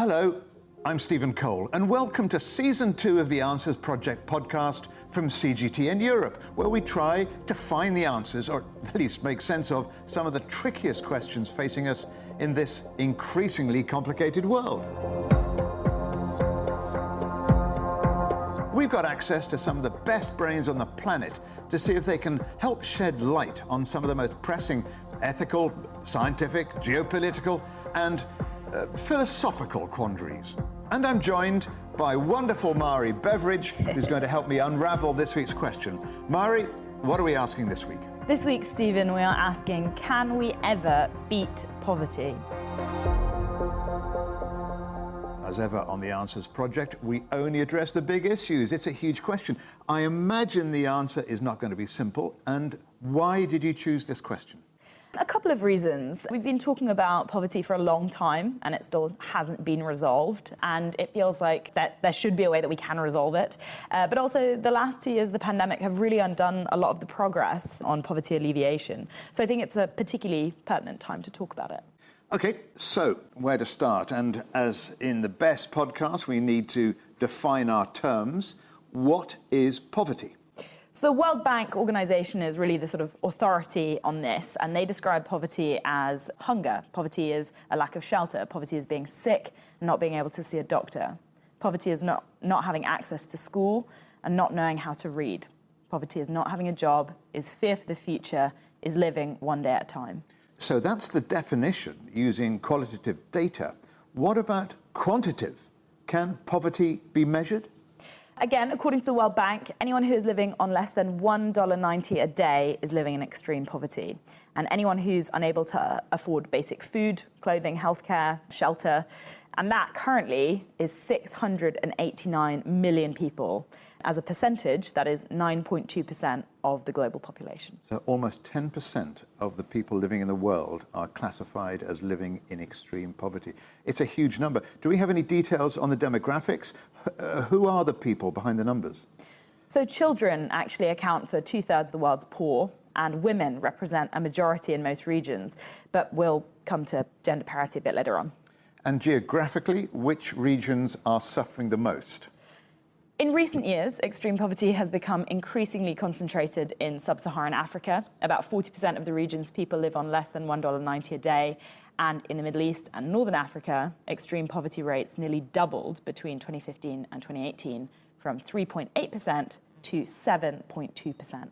Hello, I'm Stephen Cole, and welcome to Season 2 of the Answers Project podcast from CGTN Europe, where we try to find the answers, or at least make sense of, some of the trickiest questions facing us in this increasingly complicated world. We've got access to some of the best brains on the planet to see if they can help shed light on some of the most pressing ethical, scientific, geopolitical, and philosophical quandaries. And I'm joined by wonderful Mari Beveridge, who's going to help me unravel this week's question. Mari, what are we asking this week? This week, Stephen, we are asking, can we ever beat poverty? As ever on the Answers Project, we only address the big issues. It's a huge question. I imagine the answer is not going to be simple. And why did you choose this question? A couple of reasons. We've been talking about poverty for a long time, and it still hasn't been resolved. And it feels like that there should be a way that we can resolve it. But also, the last 2 years of the pandemic have really undone a lot of the progress on poverty alleviation. So I think it's a particularly pertinent time to talk about it. OK, so where to start? And as in the best podcast, we need to define our terms. What is poverty? So the World Bank organisation is really the sort of authority on this, and they describe poverty as hunger. Poverty is a lack of shelter. Poverty is being sick and not being able to see a doctor. Poverty is not having access to school and not knowing how to read. Poverty is not having a job, is fear for the future, is living one day at a time. So that's the definition using qualitative data. What about quantitative? Can poverty be measured? Again, according to the World Bank, anyone who is living on less than $1.90 a day is living in extreme poverty. And anyone who's unable to afford basic food, clothing, healthcare, shelter, and that currently is 689 million people. As a percentage, that is 9.2% of the global population. So almost 10% of the people living in the world are classified as living in extreme poverty. It's a huge number. Do we have any details on the demographics? Who are the people behind the numbers? So children actually account for 2/3 of the world's poor, and women represent a majority in most regions, but we'll come to gender parity a bit later on. And geographically, which regions are suffering the most? In recent years, extreme poverty has become increasingly concentrated in sub-Saharan Africa. About 40% of the region's people live on less than $1.90 a day. And in the Middle East and Northern Africa, extreme poverty rates nearly doubled between 2015 and 2018, from 3.8% to 7.2%.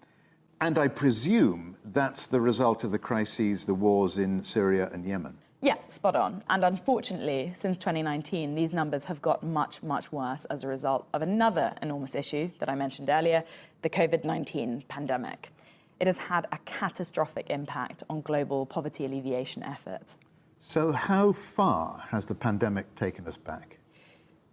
And I presume that's the result of the crises, the wars in Syria and Yemen. Yeah, spot on. And unfortunately, since 2019, these numbers have got much, much worse as a result of another enormous issue that I mentioned earlier, the COVID-19 pandemic. It has had a catastrophic impact on global poverty alleviation efforts. So how far has the pandemic taken us back?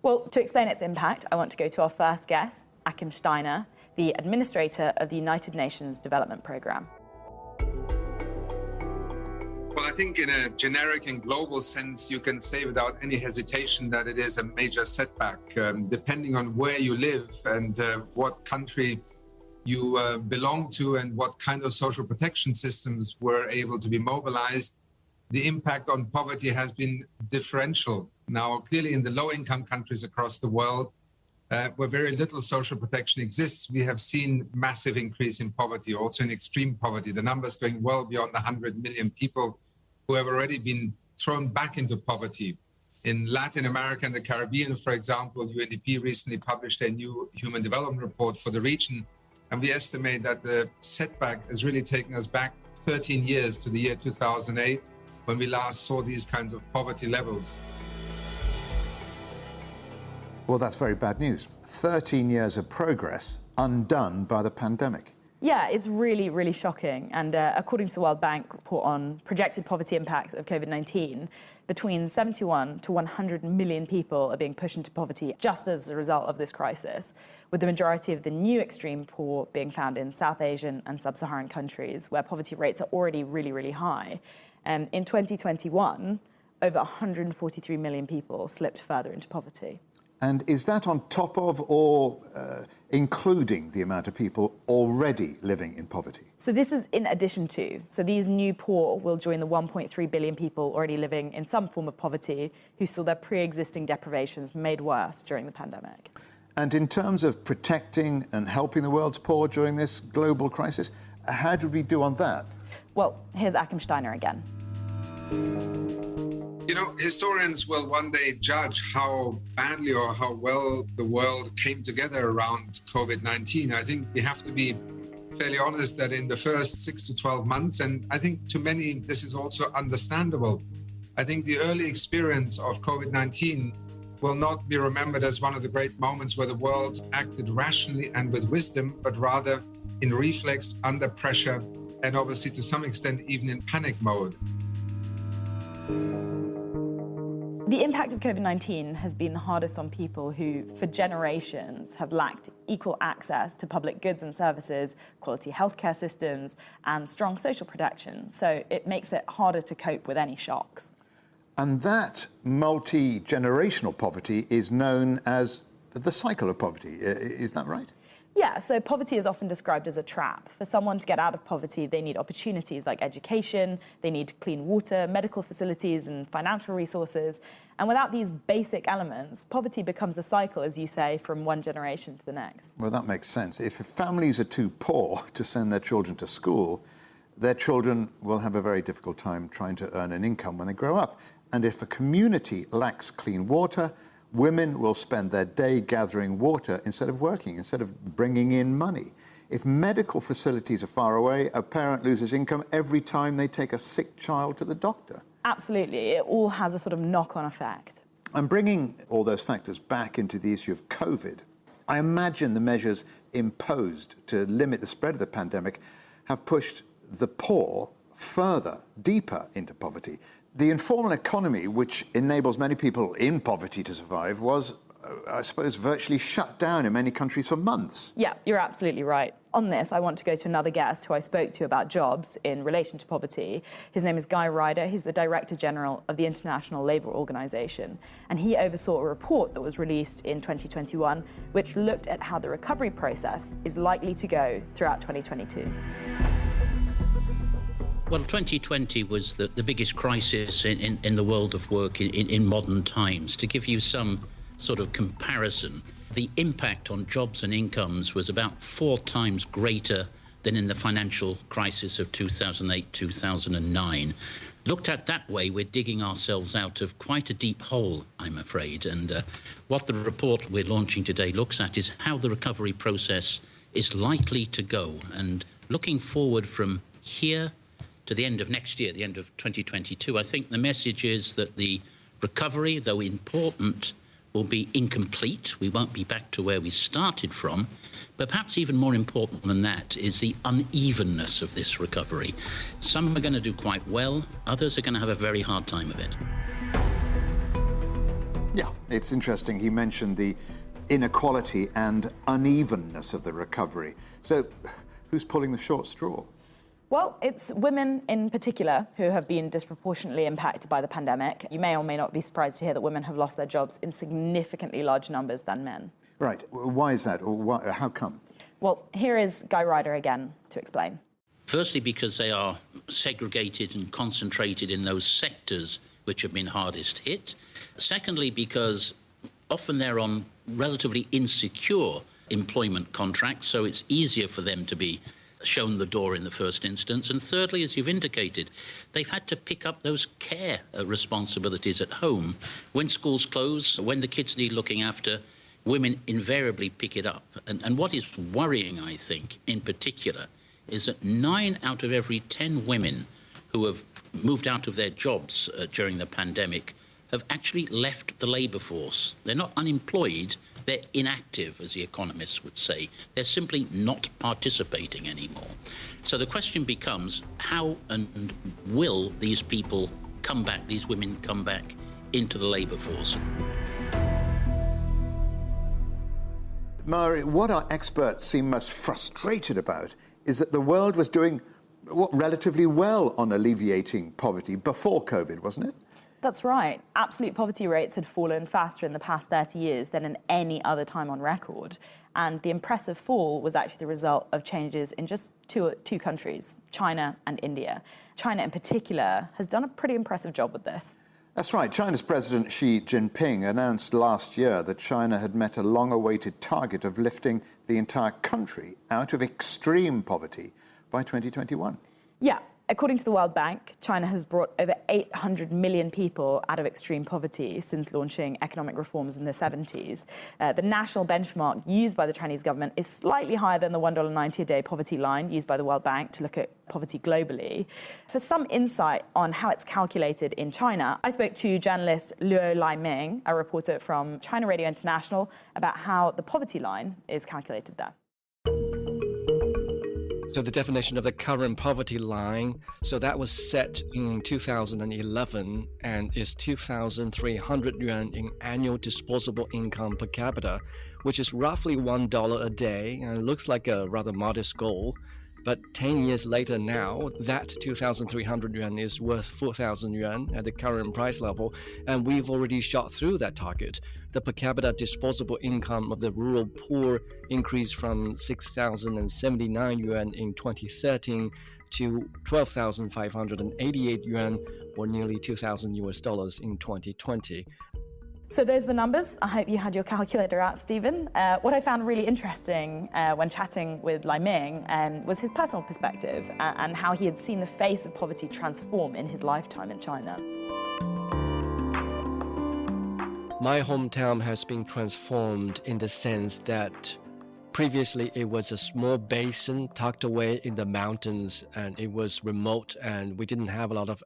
Well, to explain its impact, I want to go to our first guest, Achim Steiner, the administrator of the United Nations Development Programme. Well, I think in a generic and global sense, you can say without any hesitation that it is a major setback. Depending on where you live and what country you belong to and what kind of social protection systems were able to be mobilized, the impact on poverty has been differential. Now, clearly in the low-income countries across the world, where very little social protection exists, we have seen massive increase in poverty, also in extreme poverty. The numbers going well beyond 100 million people who have already been thrown back into poverty. In Latin America and the Caribbean, for example, UNDP recently published a new human development report for the region, and we estimate that the setback has really taken us back 13 years to the year 2008, when we last saw these kinds of poverty levels. Well, that's very bad news. 13 years of progress undone by the pandemic. Yeah, it's really, really shocking. And according to the World Bank report on projected poverty impacts of COVID-19, between 71 to 100 million people are being pushed into poverty just as a result of this crisis, with the majority of the new extreme poor being found in South Asian and sub-Saharan countries, where poverty rates are already really, really high. In 2021, over 143 million people slipped further into poverty. And is that on top of or including the amount of people already living in poverty? So this is in addition to. So these new poor will join the 1.3 billion people already living in some form of poverty who saw their pre-existing deprivations made worse during the pandemic. And in terms of protecting and helping the world's poor during this global crisis, how did we do on that? Well, here's Achim Steiner again. You know, historians will one day judge how badly or how well the world came together around COVID-19. I think we have to be fairly honest that in the first 6 to 12 months, and I think to many this is also understandable, I think the early experience of COVID-19 will not be remembered as one of the great moments where the world acted rationally and with wisdom, but rather in reflex, under pressure, and obviously to some extent even in panic mode. The impact of COVID-19 has been the hardest on people who, for generations, have lacked equal access to public goods and services, quality healthcare systems, and strong social protection. So it makes it harder to cope with any shocks. And that multi-generational poverty is known as the cycle of poverty. Is that right? Yeah, so poverty is often described as a trap. For someone to get out of poverty, they need opportunities like education, they need clean water, medical facilities, and financial resources. And without these basic elements, poverty becomes a cycle, as you say, from one generation to the next. Well, that makes sense. If families are too poor to send their children to school, their children will have a very difficult time trying to earn an income when they grow up. And if a community lacks clean water, women will spend their day gathering water instead of working, instead of bringing in money. If medical facilities are far away, a parent loses income every time they take a sick child to the doctor. Absolutely. It all has a sort of knock-on effect. And bringing all those factors back into the issue of COVID, I imagine the measures imposed to limit the spread of the pandemic have pushed the poor further, deeper into poverty. The informal economy, which enables many people in poverty to survive, was, I suppose, virtually shut down in many countries for months. Yeah, you're absolutely right. On this, I want to go to another guest who I spoke to about jobs in relation to poverty. His name is Guy Ryder. He's the Director General of the International Labour Organization. And he oversaw a report that was released in 2021, which looked at how the recovery process is likely to go throughout 2022. Well, 2020 was the biggest crisis in the world of work in modern times. To give you some sort of comparison, the impact on jobs and incomes was about 4 times greater than in the financial crisis of 2008-2009. Looked at that way, we're digging ourselves out of quite a deep hole, I'm afraid. And what the report we're launching today looks at is how the recovery process is likely to go. And looking forward from here to the end of next year, the end of 2022, I think the message is that the recovery, though important, will be incomplete. We won't be back to where we started from. But perhaps even more important than that is the unevenness of this recovery. Some are going to do quite well. Others are going to have a very hard time of it. Yeah, it's interesting. He mentioned the inequality and unevenness of the recovery. So who's pulling the short straw? Well, it's women in particular who have been disproportionately impacted by the pandemic. You may or may not be surprised to hear that women have lost their jobs in significantly larger numbers than men. Right. Why is that? Or how come? Well, here is Guy Ryder again to explain. Firstly, because they are segregated and concentrated in those sectors which have been hardest hit. Secondly, because often they're on relatively insecure employment contracts, so it's easier for them to be shown the door in the first instance. And thirdly, as you've indicated, they've had to pick up those care responsibilities at home. When schools close, when the kids need looking after, women invariably pick it up. And what is worrying, I think, in particular, is that 9 out of every 10 women who have moved out of their jobs during the pandemic have actually left the labour force. They're not unemployed, they're inactive, as the economists would say. They're simply not participating anymore. So the question becomes, how and will these people come back, these women come back into the labour force? Mari, what our experts seem most frustrated about is that the world was doing relatively well on alleviating poverty before COVID, wasn't it? That's right. Absolute poverty rates had fallen faster in the past 30 years than in any other time on record. And the impressive fall was actually the result of changes in just two countries, China and India. China in particular has done a pretty impressive job with this. That's right. China's President Xi Jinping announced last year that China had met a long-awaited target of lifting the entire country out of extreme poverty by 2021. Yeah. According to the World Bank, China has brought over 800 million people out of extreme poverty since launching economic reforms in the 70s. The national benchmark used by the Chinese government is slightly higher than the $1.90 a day poverty line used by the World Bank to look at poverty globally. For some insight on how it's calculated in China, I spoke to journalist Luo Liming, a reporter from China Radio International, about how the poverty line is calculated there. So the definition of the current poverty line, so that was set in 2011 and is 2,300 yuan in annual disposable income per capita, which is roughly $1 a day, and it looks like a rather modest goal. But 10 years later now, that 2,300 yuan is worth 4,000 yuan at the current price level, and we've already shot through that target. The per capita disposable income of the rural poor increased from 6,079 yuan in 2013 to 12,588 yuan, or nearly $2,000 in 2020. So those are the numbers. I hope you had your calculator out, Stephen. What I found really interesting when chatting with Liming was his personal perspective and how he had seen the face of poverty transform in his lifetime in China. My hometown has been transformed in the sense that previously it was a small basin tucked away in the mountains, and it was remote and we didn't have a lot of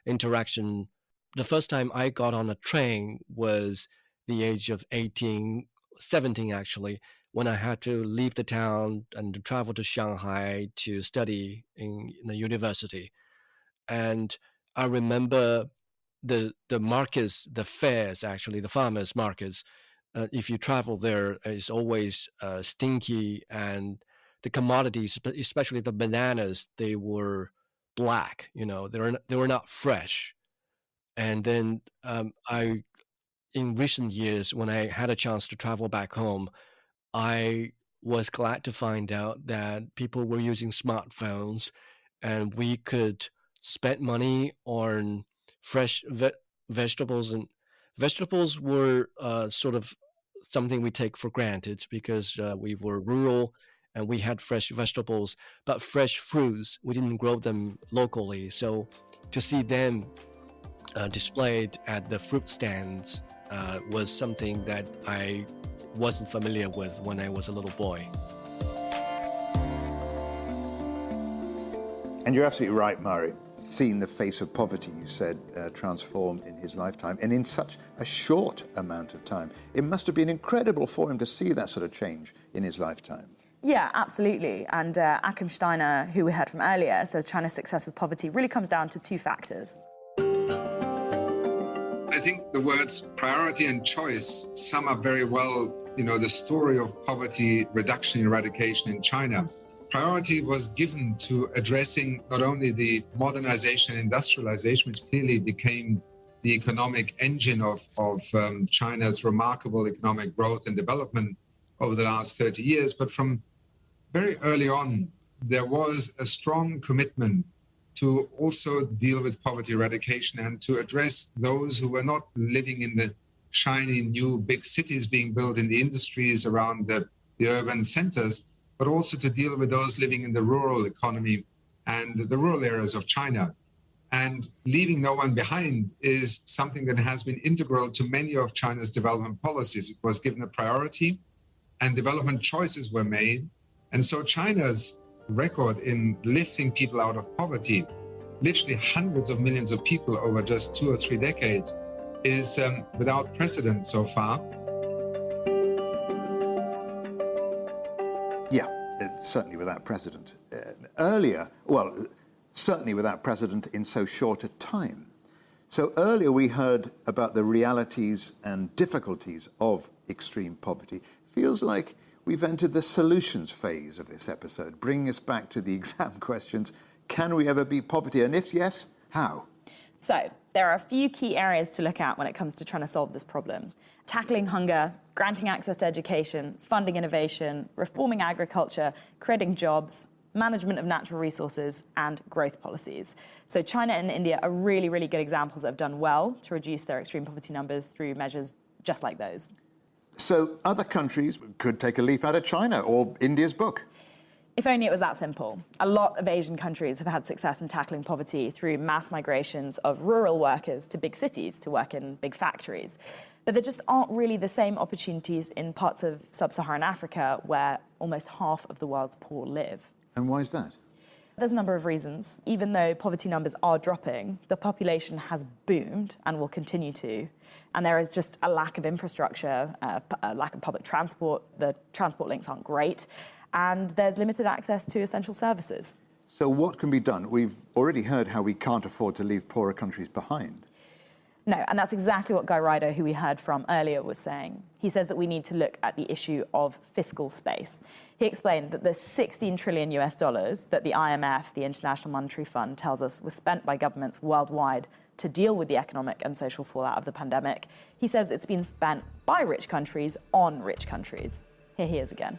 interaction. The first time I got on a train was the age of 17 actually, when I had to leave the town and travel to Shanghai to study in the university. And I remember the markets, the fairs, actually, the farmers' markets, if you travel there, it's always stinky, and the commodities, especially the bananas, they were black, they were not fresh. And then in recent years, when I had a chance to travel back home, I was glad to find out that people were using smartphones and we could spend money on fresh vegetables. And vegetables were sort of something we take for granted because we were rural and we had fresh vegetables, but fresh fruits, we didn't grow them locally. So to see them displayed at the fruit stands was something that I wasn't familiar with when I was a little boy. And you're absolutely right, Murray. Seeing the face of poverty, you said, transform in his lifetime, and in such a short amount of time. It must have been incredible for him to see that sort of change in his lifetime. Yeah, absolutely. And Achim Steiner, who we heard from earlier, says China's success with poverty really comes down to two factors. I think the words priority and choice sum up very well, the story of poverty reduction and eradication in China. Priority was given to addressing not only the modernization and industrialization, which clearly became the economic engine of China's remarkable economic growth and development over the last 30 years, but from very early on, there was a strong commitment to also deal with poverty eradication and to address those who were not living in the shiny new big cities being built in the industries around the urban centers, but also to deal with those living in the rural economy and the rural areas of China. And leaving no one behind is something that has been integral to many of China's development policies. It was given a priority and development choices were made. And so China's record in lifting people out of poverty, literally hundreds of millions of people over just 2 or 3 decades, is without precedent so far. Yeah, certainly without precedent. Certainly without precedent in so short a time. So earlier we heard about the realities and difficulties of extreme poverty. Feels like we've entered the solutions phase of this episode, bringing us back to the exam questions. Can we ever beat poverty? And if yes, how? So there are a few key areas to look at when it comes to trying to solve this problem. Tackling hunger, granting access to education, funding innovation, reforming agriculture, creating jobs, management of natural resources, and growth policies. So China and India are really, really good examples that have done well to reduce their extreme poverty numbers through measures just like those. So other countries could take a leaf out of China or India's book. If only it was that simple. A lot of Asian countries have had success in tackling poverty through mass migrations of rural workers to big cities to work in big factories. But there just aren't really the same opportunities in parts of sub-Saharan Africa where almost half of the world's poor live. And why is that? There's a number of reasons. Even though poverty numbers are dropping, the population has boomed and will continue to. And there is just a lack of infrastructure, a lack of public transport. The transport links aren't great. And there's limited access to essential services. So what can be done? We've already heard how we can't afford to leave poorer countries behind. No, and that's exactly what Guy Ryder, who we heard from earlier, was saying. He says that we need to look at the issue of fiscal space. He explained that the $16 trillion that the IMF, the International Monetary Fund, tells us was spent by governments worldwide to deal with the economic and social fallout of the pandemic, he says it's been spent by rich countries on rich countries. Here he is again.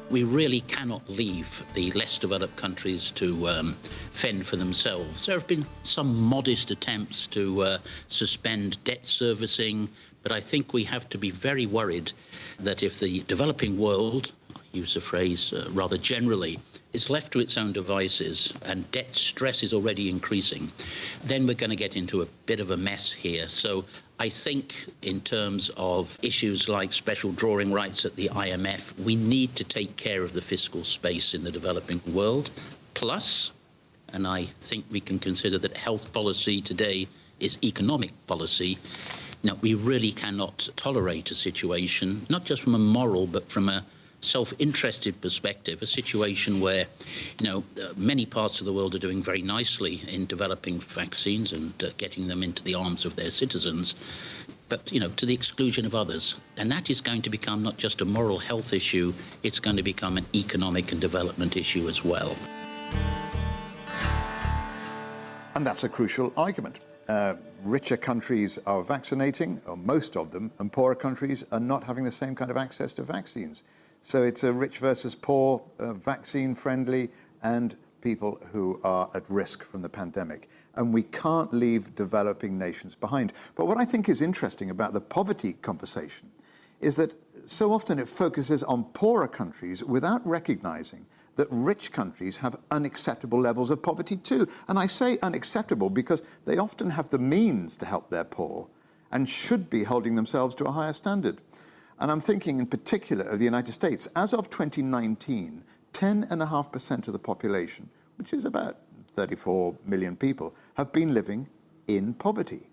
We really cannot leave the less developed countries to fend for themselves. There have been some modest attempts to suspend debt servicing, but I think we have to be very worried that if the developing world, I use the phrase rather generally, is left to its own devices and debt stress is already increasing, then we're going to get into a bit of a mess here. So I think in terms of issues like special drawing rights at the IMF, we need to take care of the fiscal space in the developing world. Plus, and I think we can consider that health policy today is economic policy, we really cannot tolerate a situation, not just from a moral, but from a self-interested perspective, a situation where, many parts of the world are doing very nicely in developing vaccines and getting them into the arms of their citizens, but, to the exclusion of others. And that is going to become not just a moral health issue, it's going to become an economic and development issue as well. And that's a crucial argument. Richer countries are vaccinating, or most of them, and poorer countries are not having the same kind of access to vaccines. So it's a rich versus poor, vaccine-friendly, and people who are at risk from the pandemic. And we can't leave developing nations behind. But what I think is interesting about the poverty conversation is that so often it focuses on poorer countries without recognizing that rich countries have unacceptable levels of poverty too. And I say unacceptable because they often have the means to help their poor and should be holding themselves to a higher standard. And I'm thinking in particular of the United States. As of 2019, 10.5% of the population, which is about 34 million people, have been living in poverty.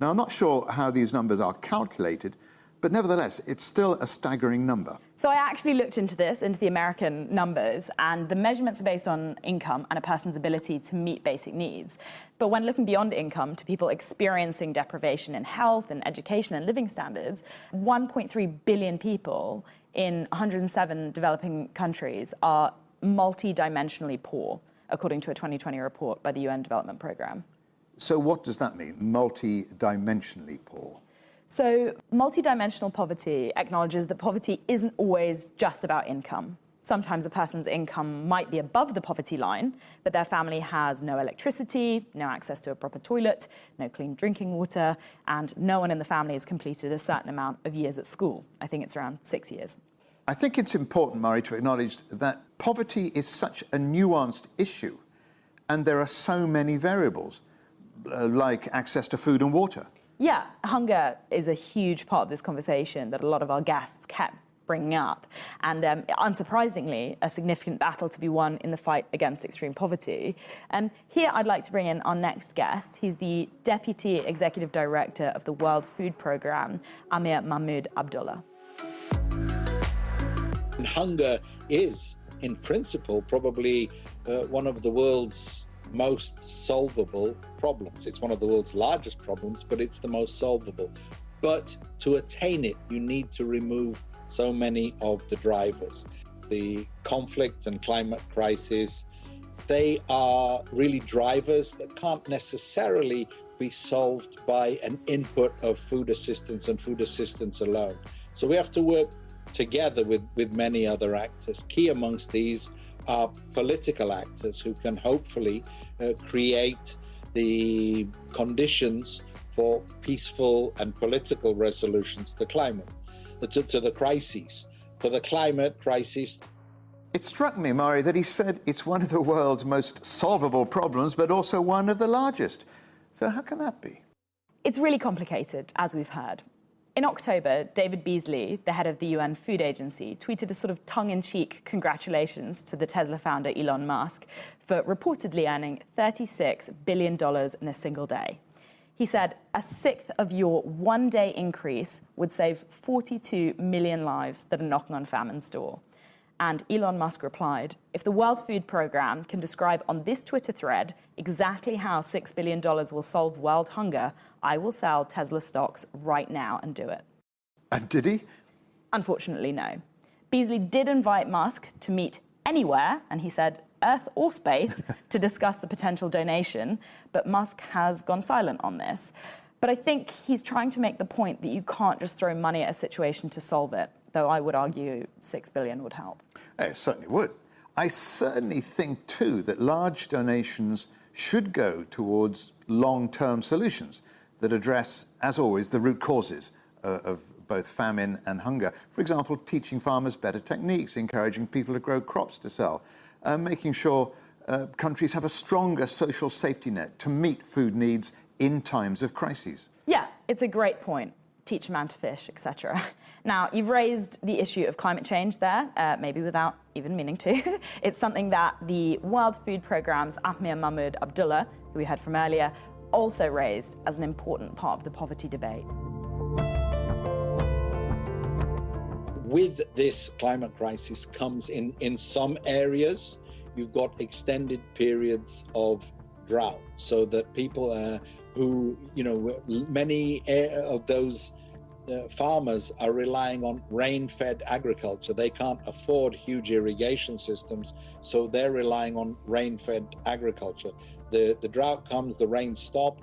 Now, I'm not sure how these numbers are calculated, but nevertheless, it's still a staggering number. So I actually looked into the American numbers, and the measurements are based on income and a person's ability to meet basic needs. But when looking beyond income to people experiencing deprivation in health and education and living standards, 1.3 billion people in 107 developing countries are multi-dimensionally poor, according to a 2020 report by the UN Development Programme. So what does that mean, multi-dimensionally poor? So multidimensional poverty acknowledges that poverty isn't always just about income. Sometimes a person's income might be above the poverty line, but their family has no electricity, no access to a proper toilet, no clean drinking water, and no one in the family has completed a certain amount of years at school. I think it's around 6 years. I think it's important, Murray, to acknowledge that poverty is such a nuanced issue, and there are so many variables, like access to food and water. Yeah, hunger is a huge part of this conversation that a lot of our guests kept bringing up. And unsurprisingly, a significant battle to be won in the fight against extreme poverty. Here I'd like to bring in our next guest. He's the Deputy Executive Director of the World Food Programme, Amir Mahmoud Abdullah. Hunger is, in principle, probably one of the world's most solvable problems. It's one of the world's largest problems, but it's the most solvable. But to attain it, you need to remove so many of the drivers. The conflict and climate crisis they are really drivers that can't necessarily be solved by an input of food assistance and food assistance alone. So we have to work together with many other actors. Key amongst these are political actors who can hopefully create the conditions for peaceful and political resolutions to climate, to the crises, to the climate crisis. It struck me, Mari, that he said it's one of the world's most solvable problems, but also one of the largest. So how can that be? It's really complicated, as we've heard. In October, David Beasley, the head of the UN Food Agency, tweeted a sort of tongue-in-cheek congratulations to the Tesla founder Elon Musk for reportedly earning $36 billion in a single day. He said, a sixth of your one-day increase would save 42 million lives that are knocking on famine's door. And Elon Musk replied, if the World Food Programme can describe on this Twitter thread exactly how $6 billion will solve world hunger, I will sell Tesla stocks right now and do it. And did he? Unfortunately, no. Beasley did invite Musk to meet anywhere, and he said Earth or space, to discuss the potential donation, but Musk has gone silent on this. But I think he's trying to make the point that you can't just throw money at a situation to solve it, though I would argue $6 billion would help. It certainly would. I certainly think, too, that large donations should go towards long-term solutions that address, as always, the root causes of both famine and hunger. For example, teaching farmers better techniques, encouraging people to grow crops to sell, making sure countries have a stronger social safety net to meet food needs in times of crises. Yeah, it's a great point. Teach a man to fish, etc. Now, you've raised the issue of climate change there, maybe without even meaning to. It's something that the World Food Programme's Ahmed Mahmoud Abdullah, who we heard from earlier, also raised as an important part of the poverty debate. With this climate crisis comes in some areas, you've got extended periods of drought, so that people who, many of those farmers are relying on rain-fed agriculture. They can't afford huge irrigation systems, so they're relying on rain-fed agriculture. The drought comes, the rains stop,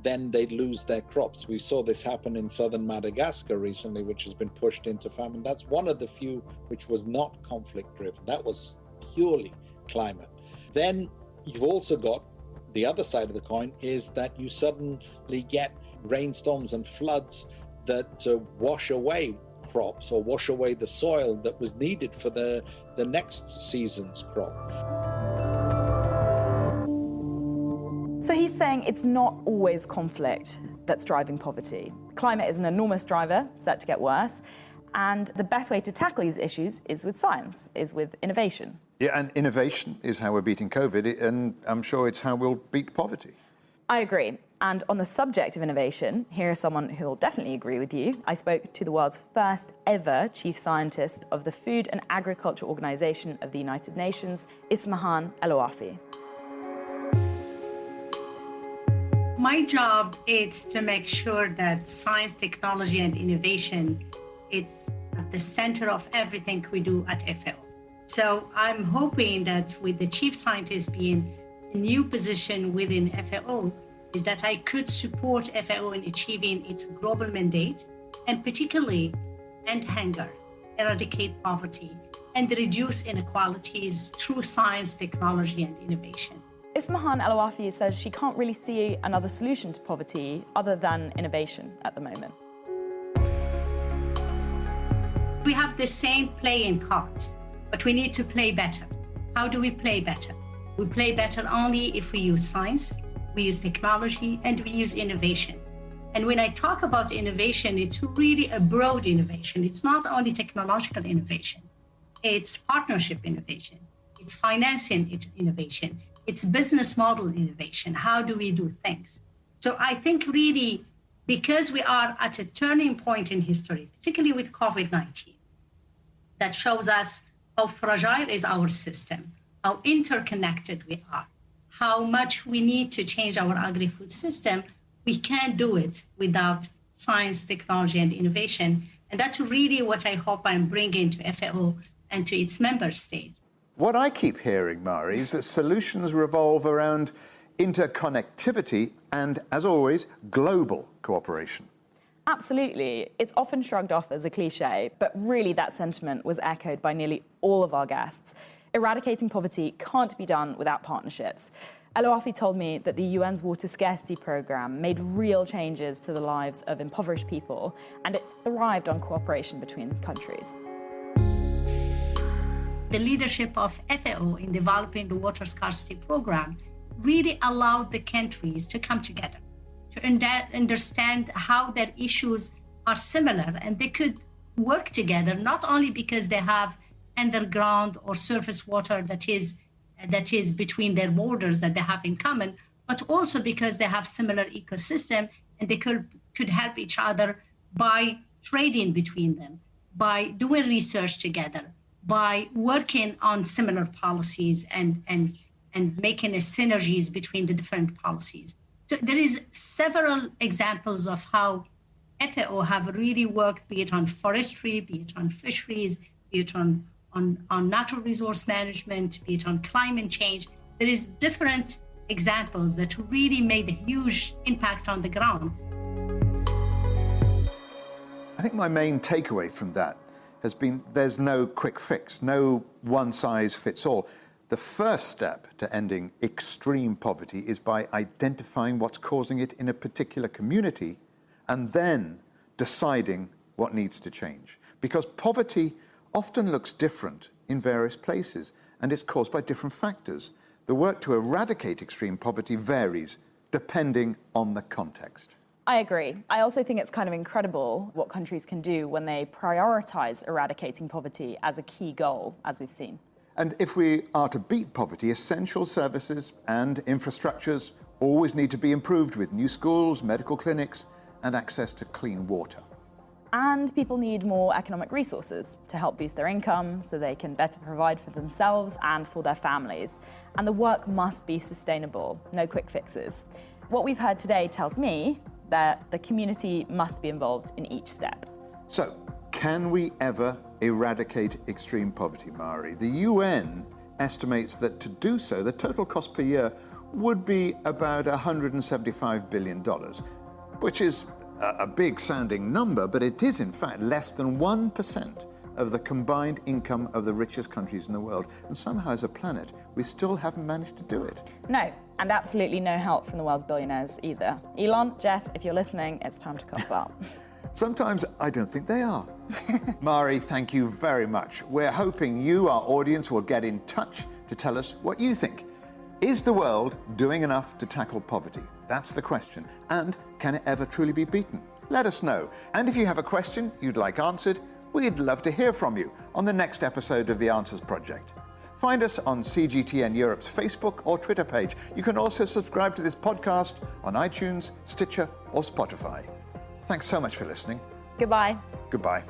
then they lose their crops. We saw this happen in southern Madagascar recently, which has been pushed into famine. That's one of the few which was not conflict-driven. That was purely climate. Then you've also got the other side of the coin, is that you suddenly get rainstorms and floods that wash away crops or wash away the soil that was needed for the next season's crop. So he's saying it's not always conflict that's driving poverty. Climate is an enormous driver, set to get worse, and the best way to tackle these issues is with science, is with innovation. Yeah, and innovation is how we're beating COVID, and I'm sure it's how we'll beat poverty. I agree. And on the subject of innovation, here is someone who will definitely agree with you. I spoke to the world's first ever chief scientist of the Food and Agriculture Organization of the United Nations, Ismahan El-Wafi. My job is to make sure that science, technology, and innovation is at the center of everything we do at FAO. So I'm hoping that with the chief scientist being a new position within FAO, is that I could support FAO in achieving its global mandate, and particularly end hunger, eradicate poverty, and reduce inequalities through science, technology, and innovation. Ismahan El-Wafi says she can't really see another solution to poverty other than innovation at the moment. We have the same playing cards, but we need to play better. How do we play better? We play better only if we use science, we use technology, and we use innovation. And when I talk about innovation, it's really a broad innovation. It's not only technological innovation, it's partnership innovation, it's financing innovation, it's business model innovation. How do we do things? So I think really, because we are at a turning point in history, particularly with COVID-19, that shows us how fragile is our system, how interconnected we are, how much we need to change our agri-food system. We can't do it without science, technology, and innovation. And that's really what I hope I'm bringing to FAO and to its member states. What I keep hearing, Mari, is that solutions revolve around interconnectivity and, as always, global cooperation. Absolutely. It's often shrugged off as a cliche, but really that sentiment was echoed by nearly all of our guests. Eradicating poverty can't be done without partnerships. Oluwafi told me that the UN's water scarcity programme made real changes to the lives of impoverished people, and it thrived on cooperation between countries. The leadership of FAO in developing the water scarcity program really allowed the countries to come together, to understand how their issues are similar, and they could work together, not only because they have underground or surface water that is between their borders that they have in common, but also because they have similar ecosystem, and they could help each other by trading between them, by doing research together, by working on similar policies and making synergies between the different policies. So there is several examples of how FAO have really worked, be it on forestry, be it on fisheries, be it on natural resource management, be it on climate change. There is different examples that really made a huge impact on the ground. I think my main takeaway from that has been there's no quick fix, no one size fits all. The first step to ending extreme poverty is by identifying what's causing it in a particular community and then deciding what needs to change. Because poverty often looks different in various places and it's caused by different factors. The work to eradicate extreme poverty varies depending on the context. I agree. I also think it's kind of incredible what countries can do when they prioritise eradicating poverty as a key goal, as we've seen. And if we are to beat poverty, essential services and infrastructures always need to be improved with new schools, medical clinics, and access to clean water. And people need more economic resources to help boost their income so they can better provide for themselves and for their families. And the work must be sustainable, no quick fixes. What we've heard today tells me that the community must be involved in each step. So, can we ever eradicate extreme poverty, Mari? The UN estimates that to do so, the total cost per year would be about $175 billion, which is a big sounding number, but it is in fact less than 1% of the combined income of the richest countries in the world. And somehow as a planet, we still haven't managed to do it. No, and absolutely no help from the world's billionaires either. Elon, Jeff, if you're listening, it's time to cough out. Sometimes I don't think they are. Mari, thank you very much. We're hoping you, our audience, will get in touch to tell us what you think. Is the world doing enough to tackle poverty? That's the question. And can it ever truly be beaten? Let us know. And if you have a question you'd like answered, we'd love to hear from you on the next episode of The Answers Project. Find us on CGTN Europe's Facebook or Twitter page. You can also subscribe to this podcast on iTunes, Stitcher, or Spotify. Thanks so much for listening. Goodbye. Goodbye.